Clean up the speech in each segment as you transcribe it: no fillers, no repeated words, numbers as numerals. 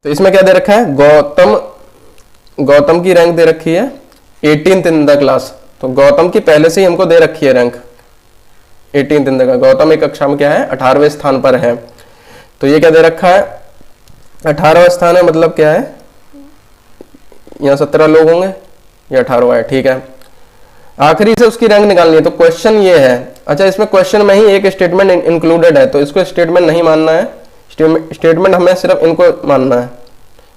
तो इसमें क्या दे रखा है, गौतम की रैंक दे रखी है 18th इन द क्लास। तो गौतम की पहले से ही हमको दे रखी है rank 18th in the class. Gautam एक कक्षा में क्या है, 18वें स्थान पर है। तो ये क्या दे रखा है, 18वां स्थान है, मतलब क्या है, यहाँ 17 लोग होंगे, ये 18वां है, ठीक है। आखिरी से उसकी रैंक निकालनी है। तो क्वेश्चन ये है, अच्छा इसमें क्वेश्चन में ही एक स्टेटमेंट इंक्लूडेड है, तो इसको स्टेटमेंट नहीं मानना है, स्टेटमेंट हमें सिर्फ इनको मानना है।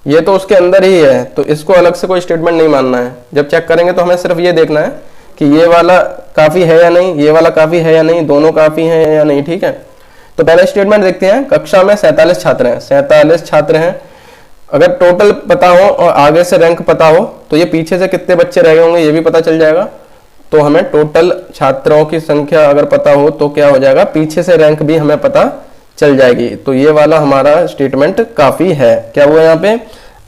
ये तो उसके अंदर ही है, तो इसको अलग से कोई स्टेटमेंट नहीं मानना है। जब चेक करेंगे तो हमें सिर्फ ये देखना है कि ये वाला काफी है या नहीं, ये वाला काफी है या नहीं, दोनों काफी है या नहीं, ठीक है। तो पहले स्टेटमेंट देखते हैं। कक्षा में 47 छात्र हैं, 47 छात्र हैं। अगर टोटल पता हो और आगे से रैंक पता हो तो ये पीछे से कितने बच्चे रह गए होंगे ये भी पता चल जाएगा। तो हमें टोटल छात्रों की संख्या अगर पता हो तो क्या हो जाएगा, पीछे से रैंक भी हमें पता चल जाएगी। तो ये वाला हमारा स्टेटमेंट काफी है। क्या हुआ यहाँ पे,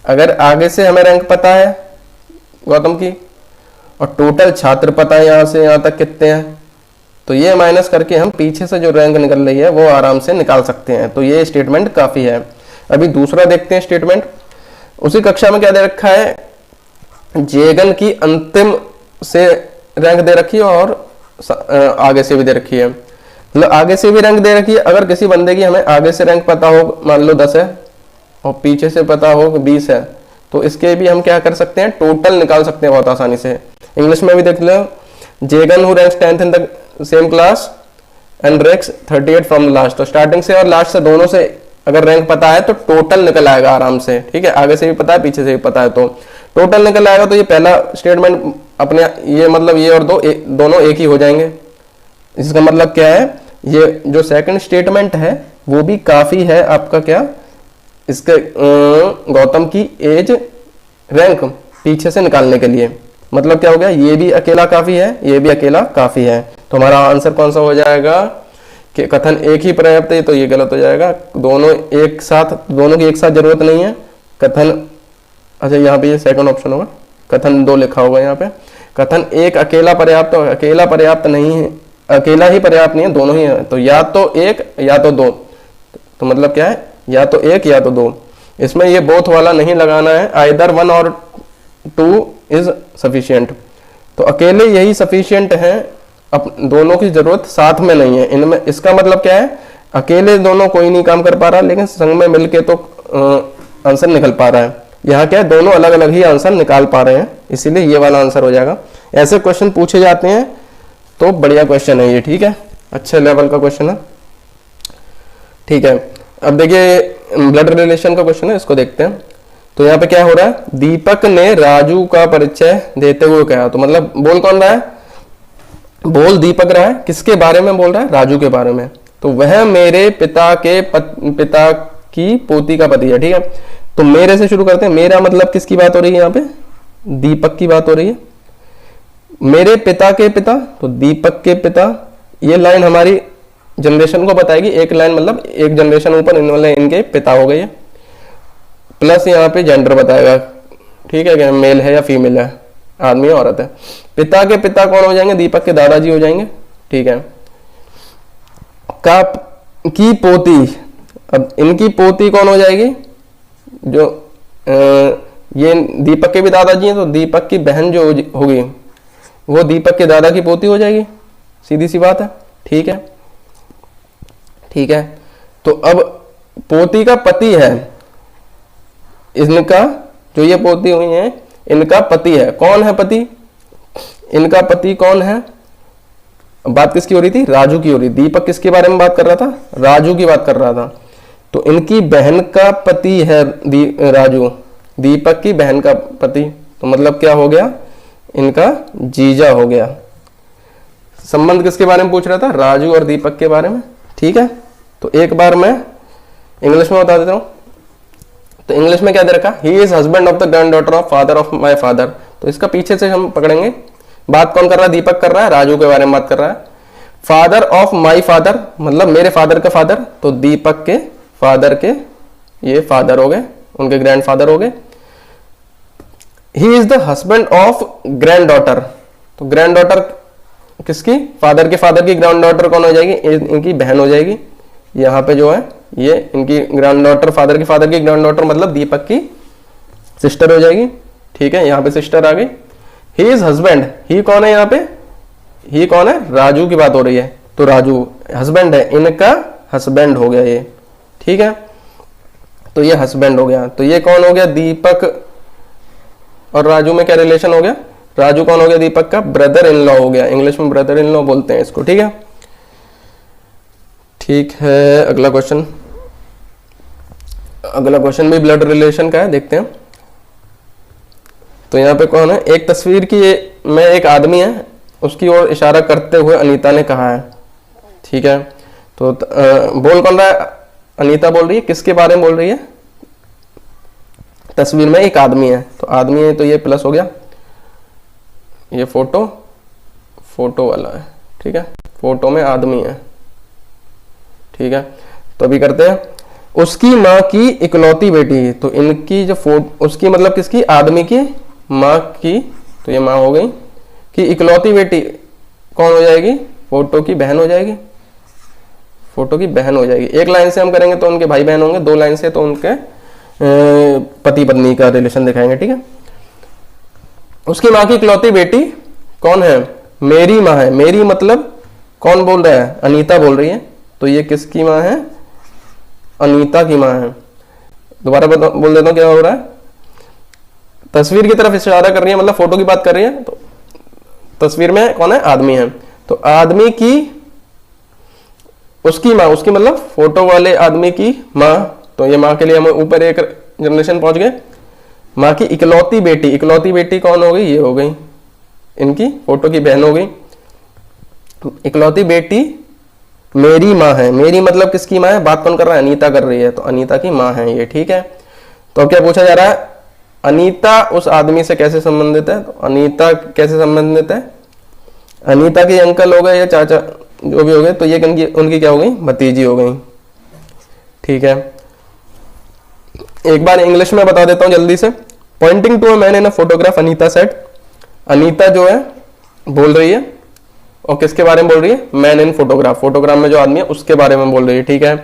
अगर आगे से हमें रैंक पता है गौतम की और टोटल छात्र पता है यहाँ से यहाँ तक कितने हैं, तो ये माइनस करके हम पीछे से जो रैंक निकल रही है वो आराम से निकाल सकते हैं। तो ये स्टेटमेंट काफी है। अभी दूसरा देखते हैं स्टेटमेंट। उसी कक्षा में क्या दे रखा है, जेगन की अंतिम से रैंक दे रखी है और आगे से भी दे रखी है, मतलब आगे से भी रैंक दे रखी है। अगर किसी बंदे की हमें आगे से रैंक पता हो, मान लो 10 है और पीछे से पता हो 20 है, तो इसके भी हम क्या कर सकते हैं, टोटल निकाल सकते हैं बहुत आसानी से। इंग्लिश में भी देख लो, Jegan who ranks 10th in the same class and ranks 38 from the last. तो स्टार्टिंग से और लास्ट से दोनों से अगर रैंक पता है तो टोटल निकल आएगा आराम से, ठीक है। आगे से भी पता है पीछे से भी पता है तो टोटल निकल आएगा। तो ये पहला स्टेटमेंट अपने ये मतलब ये और दोनों एक ही हो जाएंगे। इसका मतलब क्या है, ये जो सेकंड स्टेटमेंट है वो भी काफी है आपका क्या, इसके गौतम की एज रैंक पीछे से निकालने के लिए। मतलब क्या हो गया, ये भी अकेला काफी है, ये भी अकेला काफी है। तो हमारा आंसर कौन सा हो जाएगा कि कथन एक ही पर्याप्त है, तो ये गलत हो जाएगा। दोनों एक साथ, दोनों की एक साथ जरूरत नहीं है। कथन, अच्छा यहाँ पे ये सेकंड ऑप्शन होगा, कथन 2 लिखा होगा यहाँ पे। कथन एक अकेला पर्याप्त, अकेला पर्याप्त नहीं है, अकेला ही पर्याप्त नहीं है, दोनों ही है। तो या तो एक या तो दो, तो मतलब क्या है, या तो एक या तो दो। इसमें ये बोथ वाला नहीं लगाना है, आइदर 1 और 2 इज सफिशियंट। तो अकेले यही सफिशियंट है, अब दोनों की जरूरत साथ में नहीं है इनमें। इसका मतलब क्या है, अकेले दोनों कोई नहीं काम कर पा रहा, लेकिन संग में मिलके तो आंसर निकल पा रहा है। यहाँ क्या है, दोनों अलग अलग ही आंसर निकाल पा रहे हैं, इसीलिए ये वाला आंसर हो जाएगा। ऐसे क्वेश्चन पूछे जाते हैं तो बढ़िया क्वेश्चन है ये, ठीक है, अच्छे लेवल का क्वेश्चन है, ठीक है। अब देखिए ब्लड रिलेशन का क्वेश्चन है, इसको देखते हैं। तो यहाँ पे क्या हो रहा है, दीपक ने राजू का परिचय देते हुए कहा। तो मतलब बोल कौन रहा है, बोल दीपक रहा है, किसके बारे में बोल रहा है, राजू के बारे में। तो वह मेरे पिता की पोती का पति है, ठीक है। तो मेरे से शुरू करते हैं। मेरा मतलब किसकी बात हो रही है, यहाँ पे दीपक की बात हो रही है। मेरे पिता के पिता, तो दीपक के पिता, ये लाइन हमारी जनरेशन को बताएगी। एक लाइन मतलब एक जनरेशन ऊपर इनके पिता हो गए, प्लस यहाँ पे जेंडर बताएगा, ठीक है, क्या मेल है या फीमेल है, आदमी या औरत है। पिता के पिता कौन हो जाएंगे, दीपक के दादाजी हो जाएंगे, ठीक है। की पोती, अब इनकी पोती कौन हो जाएगी, जो ये दीपक के भी दादाजी हैं, तो दीपक की बहन जो होगी वो दीपक के दादा की पोती हो जाएगी, सीधी सी बात है, ठीक है, ठीक है। तो अब पोती का पति है, इनका जो ये पोती हुई है इनका पति है। कौन है पति, इनका पति कौन है, बात किसकी हो रही थी, राजू की हो रही। दीपक किसके बारे में बात कर रहा था, राजू की बात कर रहा था। तो इनकी बहन का पति है राजू, दीपक की बहन का पति। तो मतलब क्या हो गया, इनका जीजा हो गया। संबंध किसके बारे में पूछ रहा था, राजू और दीपक के बारे में, ठीक है। तो एक बार मैं इंग्लिश में बता देता हूं। तो इंग्लिश में क्या दे रखा, he is husband of the grand daughter of father of my father. तो इसका पीछे से हम पकड़ेंगे, बात कौन कर रहा है, दीपक कर रहा है, राजू के बारे में बात कर रहा है। फादर ऑफ माई फादर मतलब मेरे फादर का फादर, तो दीपक के फादर के ये फादर हो गए, उनके ग्रैंड फादर हो गए। He is the husband of grand daughter, तो ग्रैंड डॉटर किसकी, फादर के फादर की ग्रैंड डॉटर कौन हो जाएगी, इनकी बहन हो जाएगी। यहाँ पे जो है ये इनकी ग्रैंड डॉटर, फादर की ग्रैंड डॉटर मतलब दीपक की सिस्टर हो जाएगी। ठीक है, यहाँ पे सिस्टर आ गई। ही इज हस्बैंड, ही कौन है यहाँ पे, ही कौन है, राजू की बात हो रही है, तो राजू हस्बैंड है, इनका हस्बैंड हो गया ये। ठीक है, तो ये हस्बैंड हो गया। तो ये कौन हो गया, दीपक और राजू में क्या रिलेशन हो गया, राजू कौन हो गया, दीपक का ब्रदर इन लॉ हो गया। इंग्लिश में ब्रदर इन लॉ बोलते हैं इसको। ठीक है, ठीक है। अगला क्वेश्चन, अगला क्वेश्चन भी ब्लड रिलेशन का है, देखते हैं। तो यहाँ पे कौन है, एक तस्वीर की में एक आदमी है, उसकी ओर इशारा करते हुए अनीता ने कहा है। ठीक है, तो बोल कौन रहा है, अनीता बोल रही है, किसके बारे में बोल रही है, तस्वीर में एक आदमी है, तो आदमी है तो ये प्लस हो गया, ये फोटो, फोटो वाला है। ठीक है, फोटो में आदमी है। ठीक है, तो अभी करते हैं, उसकी माँ की इकलौती बेटी, तो इनकी जो उसकी मतलब किसकी, आदमी की माँ की, तो ये माँ हो गई, कि इकलौती बेटी कौन हो जाएगी, फोटो की बहन हो जाएगी, फोटो की बहन हो जाएगी। एक लाइन से हम करेंगे तो उनके भाई बहन होंगे, दो लाइन से तो उनके पति पत्नी का रिलेशन दिखाएंगे। ठीक है, उसकी माँ की इकलौती बेटी कौन है, मेरी माँ है। मेरी मतलब कौन बोल रहा है, अनीता बोल रही है, तो ये किसकी माँ है, अनीता की माँ है। दोबारा बोल देता हूँ क्या हो रहा है, तस्वीर की तरफ इशारा कर रही है, मतलब फोटो की बात कर रही है, तो तस्वीर में कौन है, आदमी है, तो आदमी की उसकी माँ, उसकी मतलब फोटो वाले आदमी की माँ, तो ये माँ के लिए हम ऊपर एक जनरेशन पहुंच गए। माँ की इकलौती बेटी, इकलौती बेटी कौन हो गई, ये हो गई, इनकी फोटो की बहन हो गई। इकलौती बेटी मेरी माँ है, मेरी मतलब किसकी माँ है, बात कौन कर रहा है, अनीता कर रही है, तो अनीता की माँ है ये। ठीक है, तो अब क्या पूछा जा रहा है, अनीता उस आदमी से कैसे संबंधित है, तो अनीता कैसे संबंधित है, अनीता के अंकल हो गए या चाचा जो भी हो गए, तो ये उनकी क्या हो गई, भतीजी हो गई। ठीक है, एक बार इंग्लिश में बता देता हूं जल्दी से। Pointing to a man in a photograph, Anita said, Anita जो है बोल रही है, और किसके बारे में बोल रही है, मैन इन फोटोग्राफ, फोटोग्राफ में जो आदमी है उसके बारे में बोल रही है। ठीक है,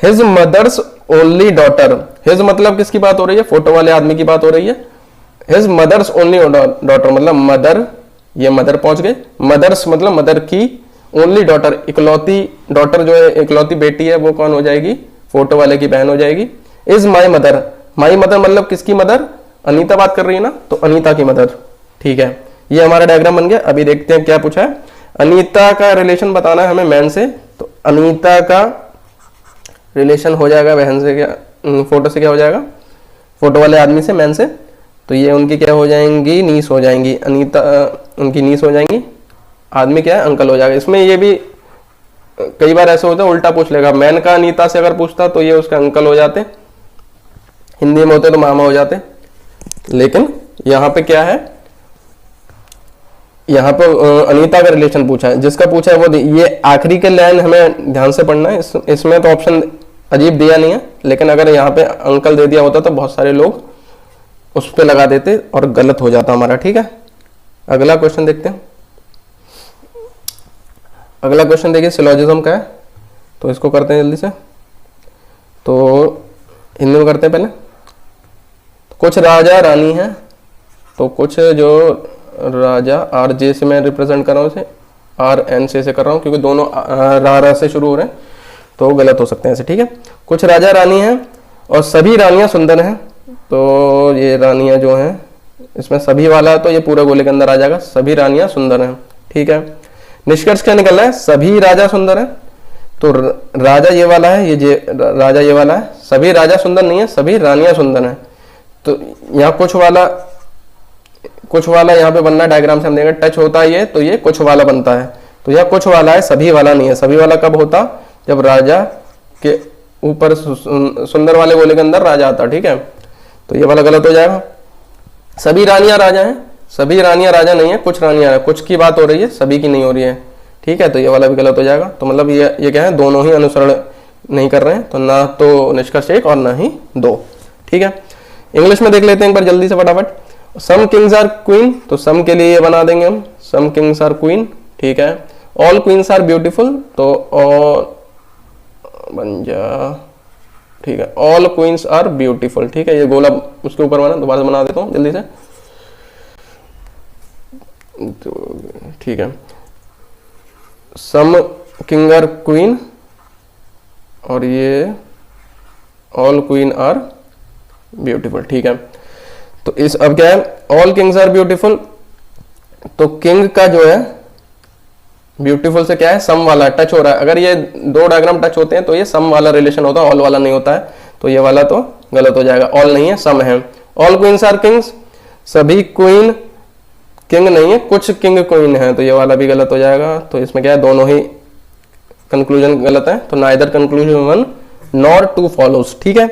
his mother's only daughter, his मतलब किसकी बात हो रही है, फोटो वाले आदमी की बात हो रही है। हिज मदर्स ओनली डॉटर मतलब मदर, ये मदर पहुंच गए, मदर्स मतलब मदर की, ओनली डॉटर इकलौती डॉटर जो है, इकलौती बेटी है, वो कौन हो जाएगी, फोटो वाले की बहन हो जाएगी। Is my mother, my mother मतलब किसकी मदर, अनीता बात कर रही है ना, तो अनीता की मदर। ठीक है, ये हमारा डायग्राम बन गया। अभी देखते हैं क्या पूछा है, अनीता का रिलेशन बताना है हमें मैन से, तो अनीता का रिलेशन हो जाएगा बहन से, क्या फोटो से क्या हो जाएगा, फोटो वाले आदमी से, मैन से, तो ये उनकी क्या हो जाएंगी, नीस हो जाएंगी, अनीता उनकी नीस हो जाएंगी, आदमी क्या है, अंकल हो जाएगा। इसमें ये भी कई बार ऐसा होता है उल्टा पूछ लेगा, मैन का अनीता से अगर पूछता तो ये उसके अंकल हो जाते, हिंदी में होते तो मामा हो जाते, लेकिन यहाँ पे क्या है, यहाँ पे अनीता का रिलेशन पूछा है, जिसका पूछा है वो ये आखिरी के लाइन हमें ध्यान से पढ़ना है। इसमें तो ऑप्शन अजीब दिया नहीं है, लेकिन अगर यहाँ पे अंकल दे दिया होता तो बहुत सारे लोग उस पर लगा देते और गलत हो जाता हमारा। ठीक है, अगला क्वेश्चन देखते हैं। अगला क्वेश्चन देखिए सिलोजिज्म का है, तो इसको करते हैं जल्दी से। तो हिंदी में करते हैं पहले। कुछ राजा रानी है, तो कुछ जो राजा, आर जे से मैं रिप्रेजेंट कर रहा हूँ, इसे आर एन से कर रहा हूँ, क्योंकि दोनों रा से शुरू हो रहे हैं तो गलत हो सकते हैं ऐसे। ठीक है, कुछ राजा रानी हैं और सभी रानियां सुंदर हैं, तो ये रानियां जो हैं, इसमें सभी वाला है तो ये पूरा गोले के अंदर आ जाएगा, सभी रानियां सुंदर हैं। ठीक है, निष्कर्ष क्या निकल रहा है, सभी राजा सुंदर है, तो राजा ये वाला है, ये राजा ये वाला है, सभी राजा सुंदर नहीं है, सभी रानियां सुंदर हैं। तो यहाँ कुछ वाला यहाँ पे बनना है, डायग्राम से हम देखेंगे, टच होता है ये, तो ये कुछ वाला बनता है, तो यह कुछ वाला है, सभी वाला नहीं है। सभी वाला कब होता, जब राजा के ऊपर सुंदर वाले गोले के अंदर राजा आता। ठीक है, तो ये वाला गलत हो जाएगा। सभी रानियां राजा हैं, सभी रानियां राजा नहीं है, कुछ रानियां है, कुछ की बात हो रही है, सभी की नहीं हो रही है। ठीक है, तो ये वाला भी गलत हो जाएगा। तो मतलब ये क्या है, दोनों ही अनुसरण नहीं कर रहे हैं, तो ना तो निष्कर्ष एक और ना ही दो। ठीक है, इंग्लिश में देख लेते हैं एक बार जल्दी से फटाफट। सम किंग्स आर क्वीन, तो सम के लिए ये बना देंगे हम, सम किंग्स आर क्वीन। ठीक है, ऑल क्वींस आर ब्यूटीफुल, तो ऑल बन जा ठीक है, ऑल क्वींस आर ब्यूटीफुल। ठीक है, ये गोला उसके ऊपर बना, दोबारा बना देता हूँ जल्दी से। तो ठीक है, सम किंग आर क्वीन और ये ऑल क्वीन आर ब्यूटीफुल। ठीक है, तो इस अब क्या है, ऑल किंग्स आर ब्यूटीफुल, तो किंग का जो है ब्यूटीफुल से क्या है, सम वाला टच हो रहा है। अगर ये दो डायग्राम टच होते हैं तो ये सम वाला रिलेशन होता है, ऑल वाला नहीं होता है, तो ये वाला तो गलत हो जाएगा, ऑल नहीं है सम है। ऑल क्वींस आर किंग्स, सभी क्वीन किंग नहीं है, कुछ किंग क्वीन है, तो ये वाला भी गलत हो जाएगा। तो इसमें क्या है, दोनों ही कंक्लूजन गलत है, तो neither conclusion one nor two follows. ठीक है,